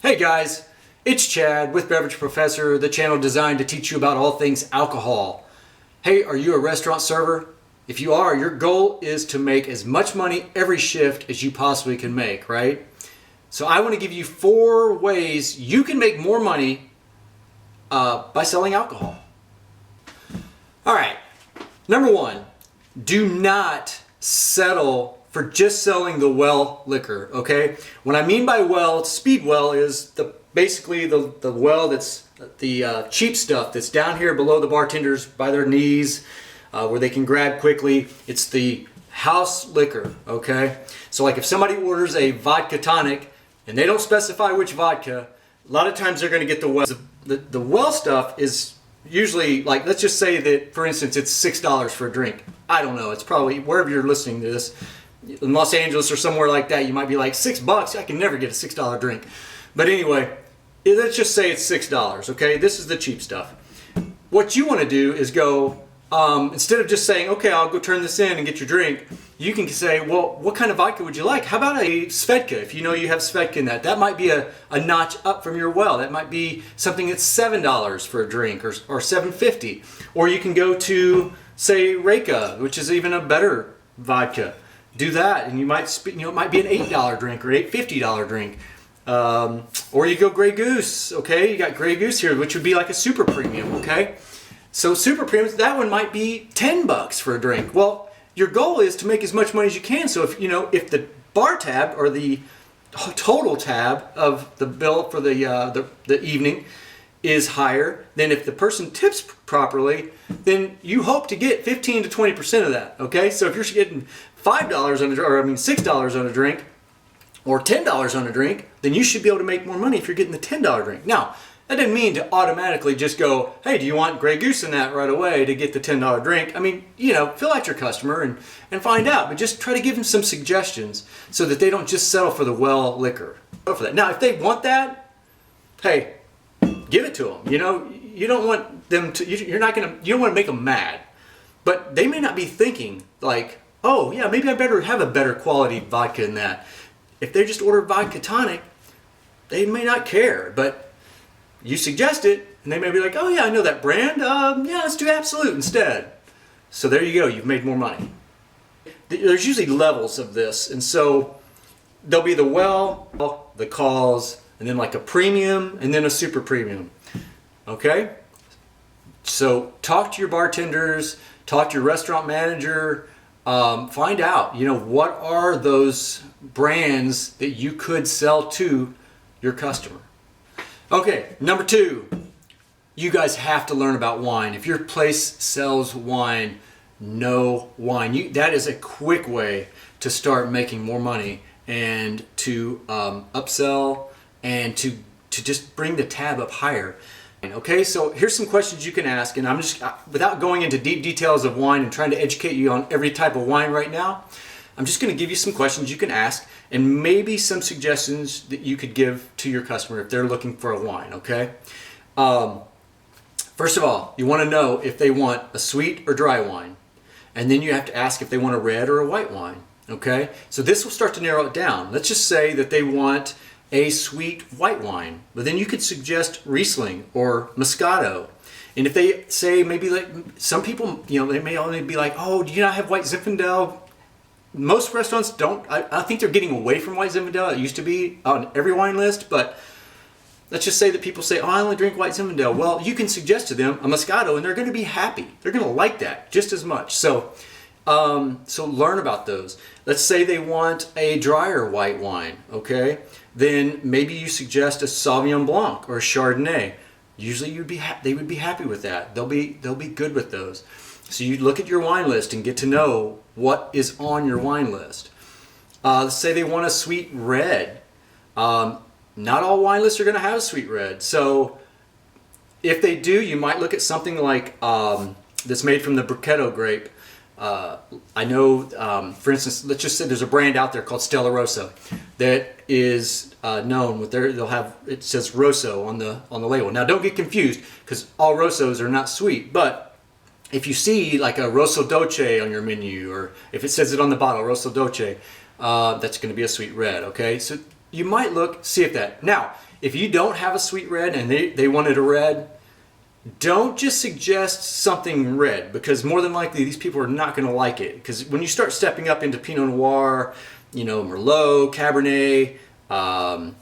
Hey guys, it's Chad with Beverage Professor, the channel designed to teach you about all things alcohol. Hey, are you a restaurant server? If you are, your goal is to make as much money every shift as you possibly can make, right? So I want to give you 4 ways you can make more money by selling alcohol. All right, number 1, do not settle for just selling the well liquor, okay? What I mean by well, speed well, is basically the well that's the cheap stuff that's down here below the bartenders by their knees, where they can grab quickly. It's the house liquor, okay? So like if somebody orders a vodka tonic and they don't specify which vodka, a lot of times they're gonna get the well. The well stuff is usually, like, let's just say that, for instance, it's $6 for a drink. I don't know, it's probably, wherever you're listening to this, in Los Angeles or somewhere like that, you might be like, $6? I can never get a $6 drink. But anyway, let's just say it's $6, okay? This is the cheap stuff. What you want to do is go, instead of just saying, okay, I'll go turn this in and get your drink, you can say, well, what kind of vodka would you like? How about a Svedka? If you know you have Svedka in that, that might be a notch up from your well. That might be something that's $7 for a drink, or $7.50. Or you can go to, say, Reka, which is even a better vodka. Do that, and you might, it might be an $8 drink or $8.50 drink. Or you go Grey Goose, okay? You got Grey Goose here, which would be like a super premium, okay? So super premium, that one might be $10 for a drink. Well, your goal is to make as much money as you can. So if the bar tab or the total tab of the bill for the evening is higher, then if the person tips properly, then you hope to get 15 to 20% of that, okay? So if you're getting $5 on a drink, or $6 on a drink, or $10 on a drink, then you should be able to make more money if you're getting the $10 drink. Now, that didn't mean to automatically just go, hey, do you want Grey Goose in that right away to get the $10 drink? I mean, fill out your customer and find out, but just try to give them some suggestions so that they don't just settle for the well liquor. Go for that. Now, if they want that, hey, give it to them. You don't want them to, you don't want to make them mad, but they may not be thinking like, oh yeah, maybe I better have a better quality vodka than that. If they just order vodka tonic, they may not care, but you suggest it and they may be like, oh yeah, I know that brand, yeah, let's do Absolute instead. So there you go, you've made more money. There's usually levels of this, and so there'll be the well, the calls, and then like a premium, and then a super premium, okay? So talk to your bartenders, talk to your restaurant manager, find out, what are those brands that you could sell to your customer. Okay, number 2, you guys have to learn about wine. If your place sells wine, know wine. That is a quick way to start making more money and to upsell and to just bring the tab up higher. Okay, so here's some questions you can ask, and I'm just, without going into deep details of wine and trying to educate you on every type of wine right now, I'm just going to give you some questions you can ask and maybe some suggestions that you could give to your customer if they're looking for a wine, okay? First of all, you want to know if they want a sweet or dry wine, and then you have to ask if they want a red or a white wine, okay? So this will start to narrow it down. Let's just say that they want a sweet white wine, but then you could suggest Riesling or Moscato. And if they say, maybe like some people, they may only be like, oh, do you not have white Zinfandel? Most restaurants don't. I think they're getting away from white Zinfandel. It used to be on every wine list, but let's just say that people say, oh, I only drink white Zinfandel. Well, you can suggest to them a Moscato, and they're going to be happy. They're going to like that just as much. So learn about those. Let's say they want a drier white wine, okay? Then maybe you suggest a Sauvignon Blanc or a Chardonnay. Usually they would be happy with that. They'll be good with those. So you look at your wine list and get to know what is on your wine list. Let's say they want a sweet red. Not all wine lists are going to have a sweet red. So if they do, you might look at something like that's made from the Brachetto grape. I know, for instance, let's just say there's a brand out there called Stella Rosso that is known with they'll have, it says Rosso on the label. Now don't get confused, because all Rossos are not sweet, but if you see like a Rosso Dolce on your menu, or if it says it on the bottle, Rosso Dolce, that's going to be a sweet red, okay? So you might see if that. Now, if you don't have a sweet red and they wanted a red, don't just suggest something red, because more than likely these people are not going to like it. Because when you start stepping up into Pinot Noir, you know, Merlot, Cabernet, I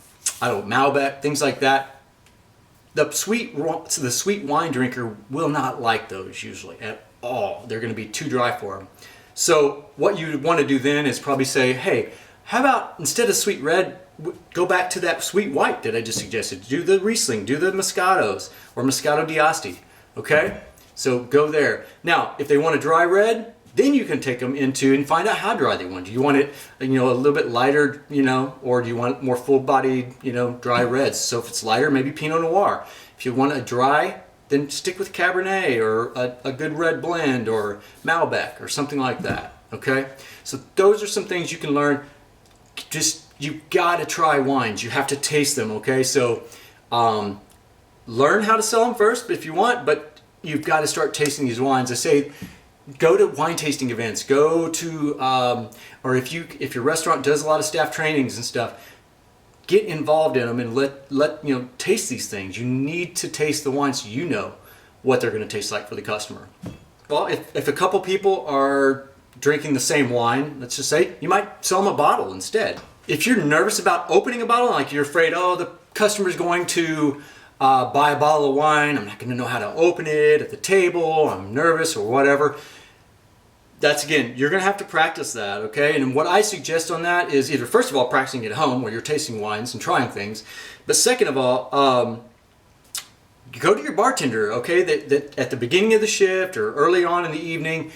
don't know, Malbec, things like that, the sweet wine drinker will not like those usually at all. They're going to be too dry for them. So what you want to do then is probably say, hey, how about instead of sweet red, go back to that sweet white that I just suggested. Do the Riesling, do the Moscatos or Moscato d'Asti, okay? So go there. Now, if they want a dry red, then you can take them into and find out how dry they want. Do you want it, you know, a little bit lighter, you know, or do you want more full-bodied, you know, dry reds? So if it's lighter, maybe Pinot Noir. If you want a dry, then stick with Cabernet or a good red blend or Malbec or something like that, okay? So those are some things you can learn. Just, you gotta try wines. You have to taste them, okay? So learn how to sell them first if you want, but you've got to start tasting these wines. I say, go to wine tasting events. Go to, or if your restaurant does a lot of staff trainings and stuff, get involved in them and let you know, taste these things. You need to taste the wines so you know what they're going to taste like for the customer. Well, if a couple people are drinking the same wine, let's just say, you might sell them a bottle instead. If you're nervous about opening a bottle, like you're afraid, oh, the customer's going to buy a bottle of wine, I'm not going to know how to open it at the table, I'm nervous or whatever, that's, again, you're going to have to practice that, okay? And what I suggest on that is either, first of all, practicing at home where you're tasting wines and trying things, but second of all, go to your bartender, okay, that at the beginning of the shift or early on in the evening,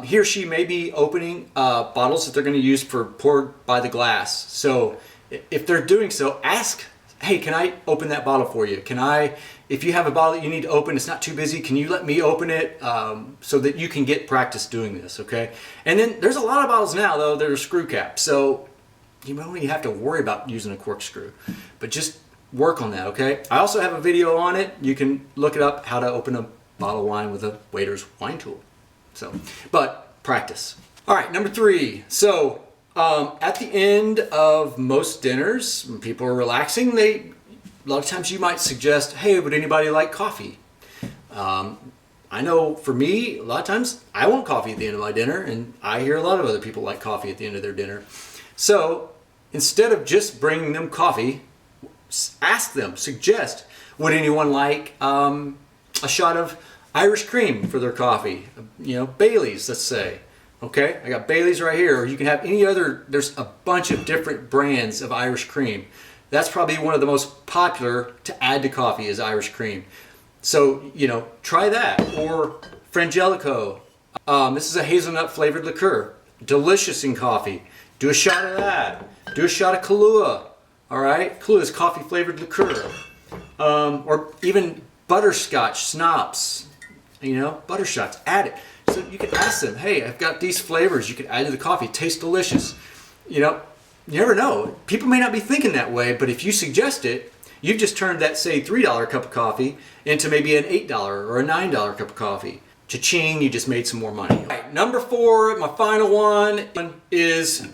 he or she may be opening bottles that they're going to use for poured by the glass. So if they're doing so, ask, hey, can I open that bottle for you? Can I, if you have a bottle that you need to open, it's not too busy, can you let me open it so that you can get practice doing this, okay? And then there's a lot of bottles now, though, that are screw caps. So you don't even have to worry about using a corkscrew, but just work on that, okay? I also have a video on it. You can look it up, how to open a bottle of wine with a waiter's wine tool. So, but practice. All right, number 3. So at the end of most dinners, when people are relaxing, a lot of times you might suggest, hey, would anybody like coffee? I know for me, a lot of times I want coffee at the end of my dinner, and I hear a lot of other people like coffee at the end of their dinner. So instead of just bringing them coffee, ask them, suggest, would anyone like a shot of Irish cream for their coffee? You know, Bailey's, let's say. Okay, I got Bailey's right here, or you can have any other, there's a bunch of different brands of Irish cream. That's probably one of the most popular to add to coffee is Irish cream. So, you know, try that. Or Frangelico. This is a hazelnut flavored liqueur. Delicious in coffee. Do a shot of that. Do a shot of Kahlua. All right, Kahlua is coffee flavored liqueur. Or even butterscotch schnapps. You know, butterscotch, add it. So you can ask them, hey, I've got these flavors you could add to the coffee. It tastes delicious. You know, you never know. People may not be thinking that way, but if you suggest it, you've just turned that, say, $3 cup of coffee into maybe an $8 or a $9 cup of coffee. Cha-ching, you just made some more money. All right, number 4, my final one, is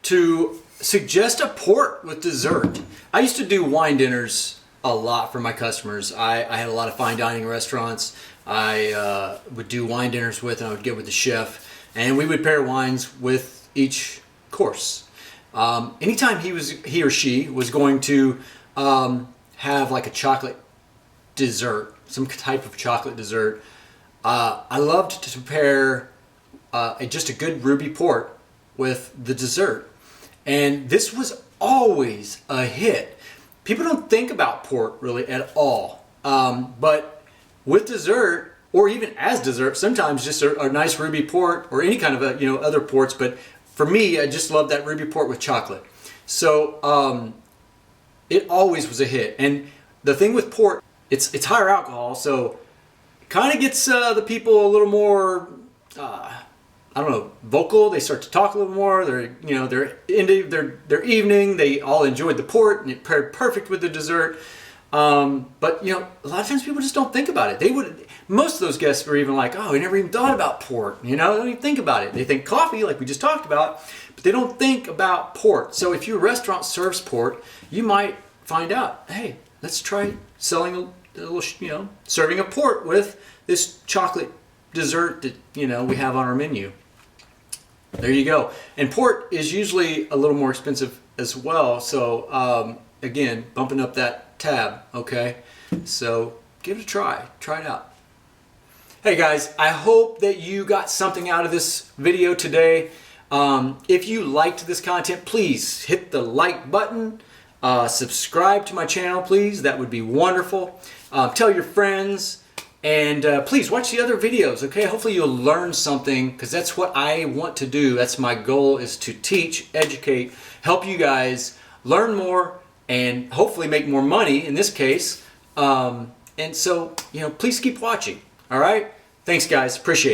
to suggest a port with dessert. I used to do wine dinners a lot for my customers. I had a lot of fine dining restaurants I would do wine dinners with, and I would get with the chef, and we would pair wines with each course. Anytime he or she was going to have like a chocolate dessert, some type of chocolate dessert, I loved to pair just a good ruby port with the dessert. And this was always a hit. People don't think about port really at all. But with dessert, or even as dessert, sometimes just a nice ruby port or any kind of other ports. But for me, I just love that ruby port with chocolate. So it always was a hit. And the thing with port, it's higher alcohol, so it kind of gets the people a little more, I don't know, vocal. They start to talk a little more. They're into their evening. They all enjoyed the port, and it paired perfect with the dessert. But a lot of times people just don't think about it. Most of those guests were even like, oh, we never even thought about port. They don't even think about it. They think coffee, like we just talked about, but they don't think about port. So if your restaurant serves port, you might find out, hey, let's try selling a little, serving a port with this chocolate dessert that, we have on our menu. There you go. And port is usually a little more expensive as well. So again, bumping up that tab, okay? So give it a try. Try it out. Hey guys, I hope that you got something out of this video today. If you liked this content, please hit the like button. Subscribe to my channel, please. That would be wonderful. Tell your friends. And please watch the other videos, okay? Hopefully you'll learn something, because that's what I want to do. That's my goal, is to teach, educate, help you guys learn more, and hopefully make more money in this case. And so, please keep watching, all right? Thanks, guys. Appreciate it.